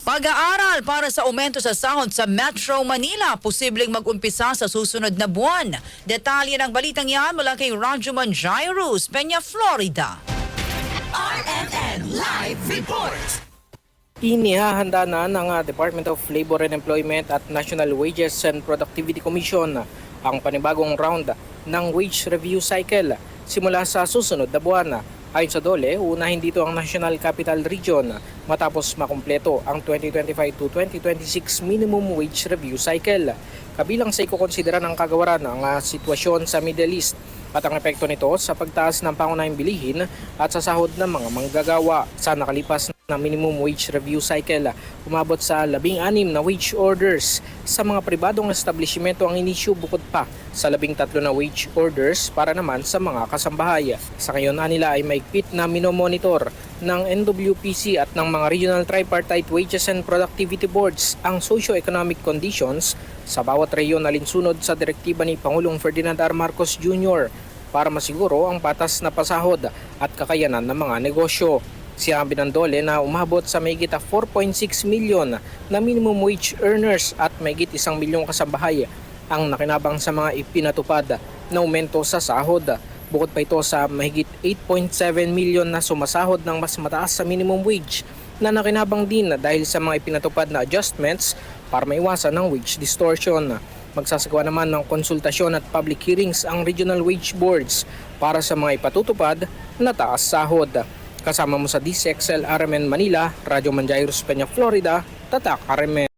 Pag-aaral para sa aumento sa sahod sa Metro Manila, posibleng mag-umpisa sa susunod na buwan. Detalye ng balitang yan mula kay Rajuman Jairus, Peña, Florida. RMN Live Report. Inihahanda na ng Department of Labor and Employment at National Wages and Productivity Commission ang panibagong round ng wage review cycle simula sa susunod na buwan. Ayon sa DOLE, unahin dito ang National Capital Region matapos makumpleto ang 2025 to 2026 minimum wage review cycle. Kabilang sa ikukonsidera ng kagawaran ang sitwasyon sa Middle East at ang epekto nito sa pagtaas ng pangunahing bilihin at sa sahod ng mga manggagawa. Sa nakalipas na minimum wage review cycle, umabot sa 16 na wage orders sa mga pribadong establishmento ang inisyu, bukod pa sa 13 na wage orders para naman sa mga kasambahay. Sa ngayon nila ay maigpit na minomonitor ng NWPC at ng mga regional tripartite wages and productivity boards ang socio-economic conditions sa bawat rehiyon alinsunod sa direktiba ni Pangulong Ferdinand R. Marcos Jr. para masiguro ang patas na pasahod at kakayanan ng mga negosyo. Sinabi ng DOLE na umabot sa mahigit 4.6 milyon na minimum wage earners at mahigit 1 milyong kasambahay ang nakinabang sa mga ipinatupad na aumento sa sahod. Bukod pa ito sa mahigit 8.7 milyon na sumasahod ng mas mataas sa minimum wage na nakinabang din dahil sa mga ipinatupad na adjustments para maiwasan ng wage distortion. Magsasagawa naman ng konsultasyon at public hearings ang regional wage boards para sa mga ipatutupad na taas sahod. Kasama mo sa DCXL RMN Manila, Radyo Manjairus, Peña, Florida, Tatak RMN.